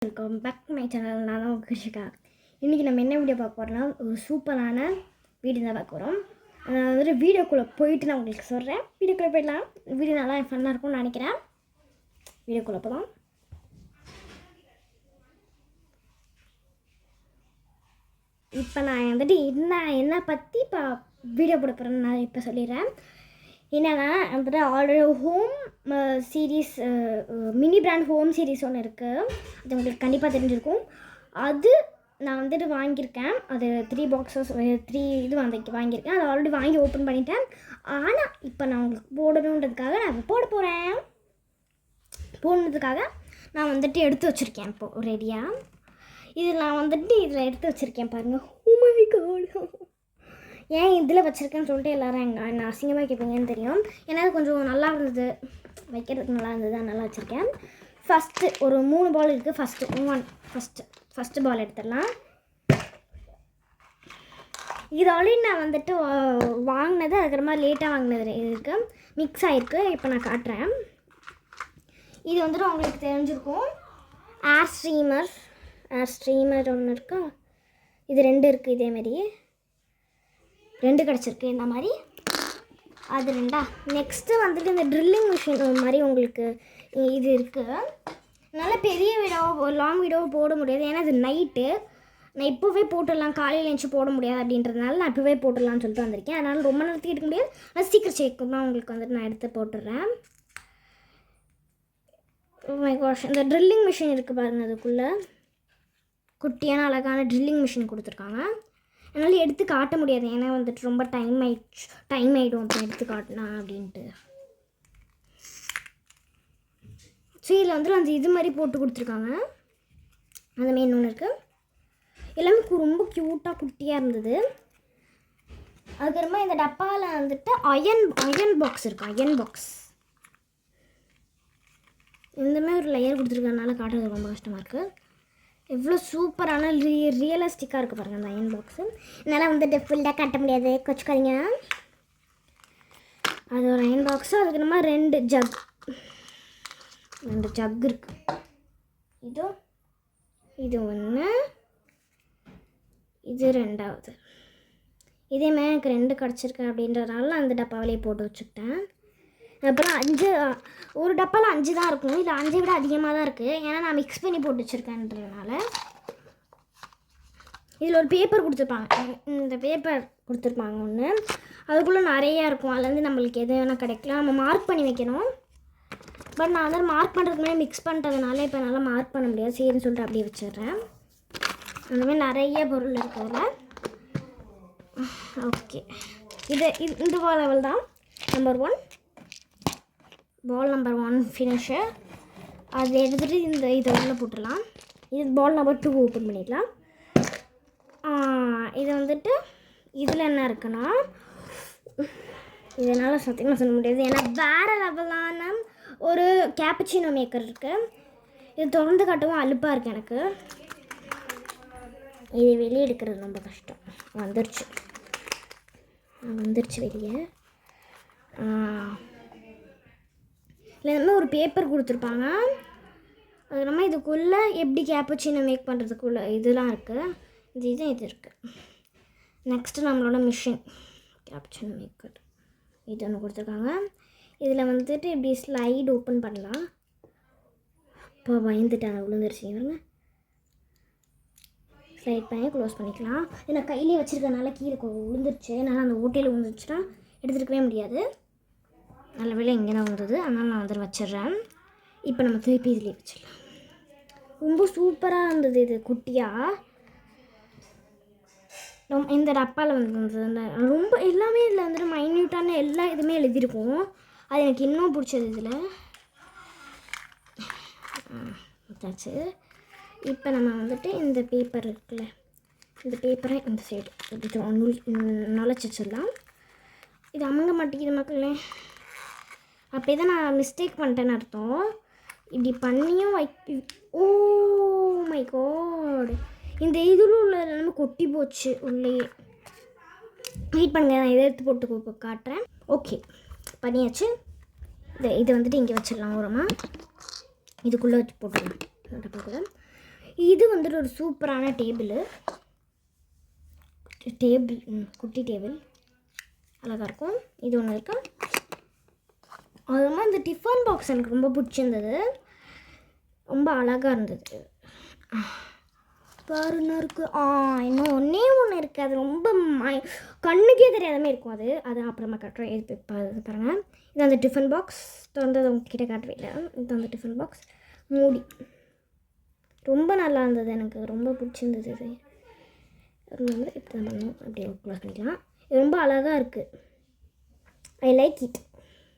Welcome back to my channel. நான் தான் கிருஷிகா. இன்றைக்கி நம்ம என்ன வீடியோ பார்க்க போகிறோம்னா, ஒரு சூப்பரான வீடியோ தான் பார்க்க போகிறோம். நான் வந்துட்டு வீடியோக்குள்ளே போயிட்டு நான் உங்களுக்கு சொல்கிறேன். வீடியோக்குள்ளே போயிடலாம். வீடியோ நல்லா ஃபன்னாக இருக்கும்னு நினைக்கிறேன். வீடியோக்குள்ளே போகலாம். இப்போ நான் வந்துட்டு என்ன பற்றி இப்போ வீடியோ போட போகிறேன்னு நான் இப்போ சொல்லிடுறேன். என்னென்னா வந்துட்டு already home series mini brand home series ஒன்று இருக்குது. அது உங்களுக்கு கண்டிப்பாக தெரிஞ்சிருக்கும். அது நான் வந்துட்டு வாங்கியிருக்கேன். அது 3 பாக்ஸஸ் 3 இது வாங்கியிருக்கேன். அதை ஆல்ரெடி வாங்கி ஓப்பன் பண்ணிட்டேன். ஆனால் இப்போ நான் உங்களுக்கு போடணுன்றதுக்காக நான் இப்போ போடுறதுக்காக நான் வந்துட்டு எடுத்து வச்சுருக்கேன். இப்போது ரெடியாக நான் வந்துட்டு இதில் எடுத்து வச்சுருக்கேன் பாருங்கள். ஓ மை காட், ஏன் இதில் வச்சுருக்கேன்னு சொல்லிட்டு எல்லோரும் என்ன அசிங்கமாக கேட்பீங்கன்னு தெரியும். ஏன்னா அது கொஞ்சம் நல்லா இருந்தது, வைக்கிறதுக்கு நல்லா இருந்தது, நல்லா வச்சுருக்கேன். ஃபஸ்ட்டு ஒரு 3 பால் இருக்குது. ஃபஸ்ட்டு பால் எடுத்துடலாம். இது ஆல்ரெடி நான் வந்துட்டு வாங்கினது, அதுக்கப்புறமா லேட்டாக வாங்கினது இருக்குது, மிக்ஸ் ஆகிருக்கு. இப்போ நான் காட்டுறேன். இது வந்துட்டு உங்களுக்கு தெரிஞ்சிருக்கும். ஏர் ஸ்ட்ரீமர் ஒன்று இருக்கா, இது 2 இருக்குது. இதேமாரி 2 கிடச்சிருக்கு. இந்த மாதிரி அது 2. நெக்ஸ்ட்டு வந்துட்டு இந்த ட்ரில்லிங் மிஷின் மாதிரி உங்களுக்கு இது இருக்குது. நல்ல பெரிய லாங் வீடியோவை போட முடியாது, ஏன்னா இது நைட்டு. நான் இப்போவே போட்டுடலாம், காலையில் எழுந்துச்சி போட முடியாது அப்படின்றதுனால நான் இப்போவே போட்டுடலான்னு சொல்லிட்டு வந்திருக்கேன். அதனால் ரொம்ப நேரத்துக்கு எடுக்க முடியாது. நான் சீக்கிரம் சேர்க்கணும் உங்களுக்கு வந்துட்டு நான் எடுத்து போட்டுடுறேன். மை காஷ், இந்த ட்ரில்லிங் மிஷின் இருக்குது பாருங்கள். அதுக்குள்ளே குட்டியான அழகான ட்ரில்லிங் மிஷின் கொடுத்துருக்காங்க. என்னால் எடுத்து காட்ட முடியாது, ஏன்னா வந்துட்டு ரொம்ப டைம் ஆகிடும் அப்போ எடுத்து காட்டினா அப்படின்ட்டு. ஸோ இதில் வந்துட்டு அந்த இது மாதிரி போட்டு கொடுத்துருக்காங்க. அதுமாரி இன்னொன்று இருக்குது. எல்லாமே ரொம்ப க்யூட்டாக குட்டியாக இருந்தது. அதுக்கப்புறமா இந்த டப்பாவில் வந்துட்டு அயன் பாக்ஸ் இருக்குது. அயன் பாக்ஸ் இந்தமாதிரி ஒரு லேயர் கொடுத்துருக்கறனால காட்டுறது ரொம்ப கஷ்டமாக இருக்குது. எவ்வளோ சூப்பரான ரியலிஸ்டிக்காக இருக்குது பாருங்கள் அந்த அயன் பாக்ஸு. என்னால் வந்துட்டு ஃபுல்லாக காட்ட முடியாது, கொச்சுக்காதீங்க. அது ஒரு அயன் பாக்ஸு. அதுக்கு நம்ம 2 ஜக் இருக்குது. இது 1, இது 2வது. இதேமாதிரி எனக்கு 2 கிடச்சிருக்கு அப்படின்றதுனால அந்த டப்பாவிலே போட்டு வச்சுக்கிட்டேன். அப்புறம் ஒரு டப்பாவில் 5 தான் இருக்கும். இது 5 விட அதிகமாக தான் இருக்குது, ஏன்னா நான் மிக்ஸ் பண்ணி போட்டு வச்சுருக்கேன்றதுனால. இதில் ஒரு பேப்பர் கொடுத்துருப்பாங்க. இந்த பேப்பர் கொடுத்துருப்பாங்க ஒன்று. அதுக்குள்ளே நிறையா இருக்கும். அதுலேருந்து நம்மளுக்கு எது வேணால் கிடைக்கலாம். நம்ம மார்க் பண்ணி வைக்கணும். பட் நான் வந்து மார்க் பண்ணுறதுக்கு முன்னாடி மிக்ஸ் பண்ணுறதுனால இப்போ என்னால் மார்க் பண்ண முடியாது. சரின்னு சொல்லிட்டு அப்படியே வச்சிடுறேன். அந்தமாதிரி நிறைய பொருள் இருக்கிறதுல ஓகே. இந்த லெவல் தான் நம்பர் 1. பால் நம்பர் 1 ஃபினிஷர். அதை எடுத்துகிட்டு இதை உள்ளே போட்டுடலாம். இது பால் நம்பர் 2 ஓப்பன் பண்ணிடலாம். இது வந்துட்டு இதில் என்ன இருக்குன்னா, இதனால் சத்தியமாக சொல்ல முடியாது, ஏன்னா வேறு லெவலான ஒரு கேப்புச்சினோ மேக்கர் இருக்குது. இது திறந்து காட்டவும் அலுப்பாக இருக்குது எனக்கு. இது வெளியே எடுக்கிறது ரொம்ப கஷ்டம். வந்துருச்சு வெளியே. இல்லை இந்த மாதிரி ஒரு பேப்பர் கொடுத்துருப்பாங்க. அது நம்ம இதுக்குள்ளே எப்படி கேப்புச்சினோ மேக் பண்ணுறதுக்குள்ளே இதெல்லாம் இருக்குது. இது இருக்குது. நெக்ஸ்ட்டு நம்மளோட மிஷின் கேப்புச்சினோ மேக்கர் இது ஒன்று கொடுத்துருக்காங்க. இதில் வந்துட்டு இப்படி ஸ்லைடு ஓப்பன் பண்ணலாம். இப்போ பயந்துட்டேன், அதை விழுந்துருச்சு. ஸ்லைட் பண்ணி க்ளோஸ் பண்ணிக்கலாம். நான் கையிலே வச்சுருக்கனால கீழே விழுந்துருச்சு. என்னால் அந்த ஓட்டையில் விழுந்துருச்சுன்னா எடுத்துருக்கவே முடியாது. நல்ல வேலை இங்கே தான் வந்தது, அதனால் நான் வந்துட்டு வச்சிடுறேன். இப்போ நம்ம திருப்பி இதிலே வச்சிடலாம். ரொம்ப சூப்பராக இருந்தது. இது குட்டியாக இந்த டப்பாவில் வந்து ரொம்ப எல்லாமே இதில் வந்துட்டு மைன்யூட்டான எல்லா இதுவுமே எழுதியிருக்கும். அது எனக்கு இன்னும் பிடிச்சது. இதில் வச்சாச்சு. இப்போ நம்ம வந்துட்டு இந்த பேப்பர் இருக்குல்ல, இந்த பேப்பரை இந்த சைடு இப்படி நுழைச்சி வச்சிடலாம். இது அமுங்க மாட்டேங்குது மக்களே. அப்படி தான் நான் மிஸ்டேக் பண்ணிட்டேன்னு அர்த்தம். இப்படி பண்ணியும் ஓ மை காட், இந்த இதில் உள்ள எல்லாமே கொட்டி போச்சு உள்ளேயே. வெயிட் பண்ணுங்க, நான் இதை எடுத்து போட்டு காட்டுறேன். ஓகே, பண்ணியாச்சு. இது வந்துட்டு இங்கே வச்சிடலாம் ஓரமாக. இதுக்குள்ளே வச்சு போட்டுடலாம். இது வந்துட்டு ஒரு சூப்பரான டேபிள், குட்டி டேபிள் அழகாக இருக்கும். இது ஒன்று இருக்கு. அதுமாதிரி இந்த டிஃபன் பாக்ஸ் எனக்கு ரொம்ப பிடிச்சிருந்தது, ரொம்ப அழகாக இருந்தது. பாருன்னு இருக்குது. இன்னும் ஒன்று இருக்குது, அது ரொம்ப கண்ணுக்கே தெரியாத மாதிரி இருக்கும். அது அப்புறமா காட்டுறேன். இது பாருங்கள், இது அந்த டிஃபன் பாக்ஸ் திறந்தது உங்ககிட்ட காட்டுறீங்க. இது அந்த டிஃபன் பாக்ஸ் மூடி ரொம்ப நல்லா இருந்தது, எனக்கு ரொம்ப பிடிச்சிருந்தது. இது இப்படி தான் பண்ணணும், அப்படியே க்ளோஸ் பண்ணிக்கலாம். இது ரொம்ப அழகாக இருக்குது, ஐ லைக் இட்.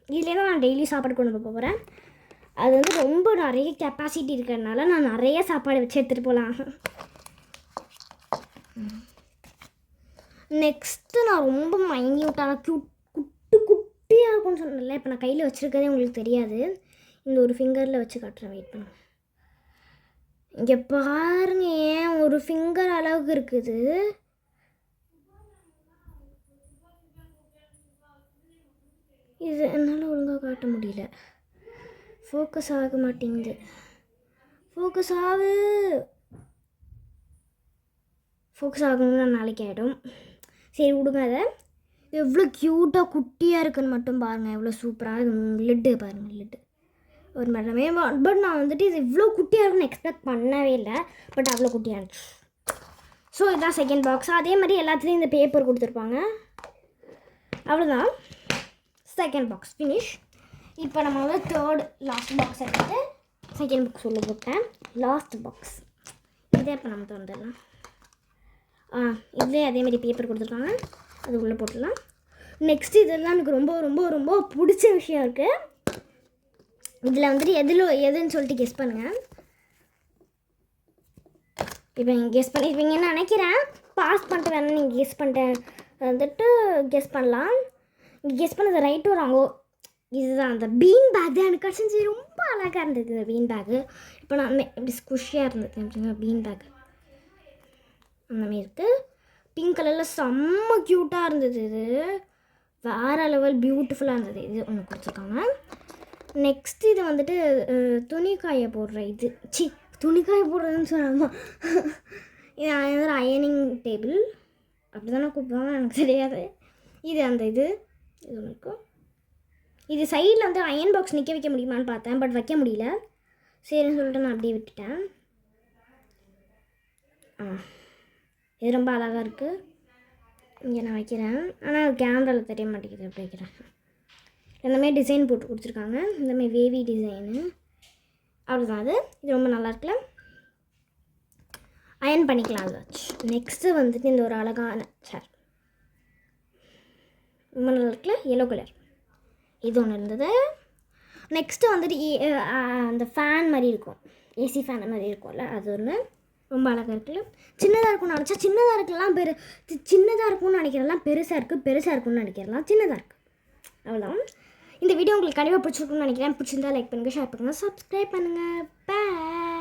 இதுலேயே தான் நான் டெய்லி சாப்பாடு கொண்டு போக போகிறேன். அது வந்து ரொம்ப நிறைய கெப்பாசிட்டி இருக்கிறதுனால நான் நிறைய சாப்பாடு வச்சு எடுத்துகிட்டு போகலாம். நெக்ஸ்ட்டு நான் ரொம்ப மைன்யூட்டான குட்டியாக இருக்கும்னு சொன்னேன்ல, இப்போ நான் கையில் வச்சுருக்கதே உங்களுக்கு தெரியாது. இந்த ஒரு ஃபிங்கரில் வச்சு காட்டுறேன், வெயிட் பண்ணுங்க. இங்கே பாருங்க, ஏன் ஒரு ஃபிங்கர் அளவுக்கு இருக்குது. இது என்னால் ஒழுங்காக காட்ட முடியல, ஃபோக்கஸ் ஆக மாட்டேங்குது. ஃபோக்கஸ் ஆகணும்னா நாளைக்கு ஆகிடும். சரி விடுங்க. அதை எவ்வளோ க்யூட்டாக குட்டியாக இருக்குன்னு மட்டும் பாருங்கள், எவ்வளோ சூப்பராக லிட்டு பாருங்கள். லிட்டு ஒரு மேடமே, பட் நான் வந்துட்டு இது இவ்வளோ குட்டியாக இருக்குன்னு எக்ஸ்பெக்ட் பண்ணவே இல்லை, பட் அவ்வளோ குட்டியாக இருந்துச்சு. ஸோ இதுதான் செகண்ட் பாக்ஸ். அதே மாதிரி எல்லாத்துலேயும் இந்த பேப்பர் கொடுத்துருப்பாங்க. அவ்வளோதான், செகண்ட் பாக்ஸ் ஃபினிஷ். இப்போ நம்ம வந்து தேர்ட் லாஸ்ட் பாக்ஸ் எடுத்து செகண்ட் பாக்ஸ் உள்ள போட்டேன். லாஸ்ட் பாக்ஸ் இதே இப்போ நம்ம திறந்துடலாம். இதுலேயே அதேமாதிரி பேப்பர் கொடுத்துருக்காங்க, அது உள்ளே போட்டுடலாம். நெக்ஸ்ட் இதெல்லாம் எனக்கு ரொம்ப ரொம்ப ரொம்ப பிடிச்ச விஷயம் இருக்குது. இதில் வந்துட்டு எதுன்னு சொல்லிட்டு கெஸ் பண்ணுங்கள். இப்போ நீங்கள் கெஸ் பண்ணியிருப்பீங்கன்னு நினைக்கிறேன். பாஸ் பண்ணிட்டு வேணால் நீங்கள் கெஸ் பண்ணிட்டு வந்துட்டு கெஸ் பண்ணலாம். நீங்கள் கெஸ் பண்ணது ரைட்டோ ராங்கோ. இதுதான் அந்த பீன் பேக் தான் எனக்கு கிடச்சிச்சு. ரொம்ப அழகாக இருந்தது இந்த பீன் பேக்கு. இப்போ நான் இப்படி ஸ்குஷியாக இருந்தது பீன் பேக். அந்தமாரி இருக்குது. பிங்க் கலரில் செம்ம க்யூட்டாக இருந்தது. இது வேறு லெவல் பியூட்டிஃபுல்லாக இருந்தது. இது ஒன்று கொடுத்துருக்காங்க. நெக்ஸ்ட் இது வந்துட்டு துணிக்காய போடுற இது துணிக்காய போடுறதுன்னு சொல்லாமா, இது வந்து அயனிங் டேபிள் அப்படி தானே கூப்பிடுவாங்க, எனக்கு தெரியாது. இது அந்த இது ஒன்று இருக்கும். இது சைடில் வந்து அயன் பாக்ஸ் நிற்க வைக்க முடியுமான்னு பார்த்தேன், பட் வைக்க முடியல. சரின்னு சொல்லிட்டு நான் அப்படியே விட்டுட்டேன். இது ரொம்ப அழகாக இருக்குது. இங்கே நான் வைக்கிறேன், ஆனால் கேமராவில் தெரிய மாட்டேங்குது. அப்படி வைக்கிறேன். இந்தமாதிரி டிசைன் போட்டு கொடுத்துருக்காங்க, இந்தமாதிரி வேவி டிசைனு. அவ்வளோதான். இது ரொம்ப நல்லா இருக்குல்ல, அயன் பண்ணிக்கலாம். அது வச்சு நெக்ஸ்ட்டு வந்துட்டு இந்த ஒரு அழகான சேர் ரொம்ப நல்லா இருக்குல்ல, எல்லோ கலர். இது ஒன்று இருந்தது. நெக்ஸ்ட்டு வந்துட்டு அந்த ஃபேன் மாதிரி இருக்கும், ஏசி ஃபேன் மாதிரி இருக்கும்ல, அது ஒன்று ரொம்ப அழகாக இருக்குல்ல. சின்னதாக இருக்கும்னு நினச்சா சின்னதாக இருக்கலாம், சின்னதாக இருக்கும்னு நினைக்கிறலாம் பெருசாக இருக்குது, பெருசாக இருக்கும்னு நினைக்கிறலாம் சின்னதாக இருக்குது. அவ்வளோதான். இந்த வீடியோ உங்களுக்கு கண்டிப்பாக பிடிச்சிருக்குன்னு நினைக்கிறேன். பிடிச்சிருந்தா லைக் பண்ணுங்கள், ஷேர் பண்ணுங்கள், சப்ஸ்கிரைப் பண்ணுங்கள். பாய்.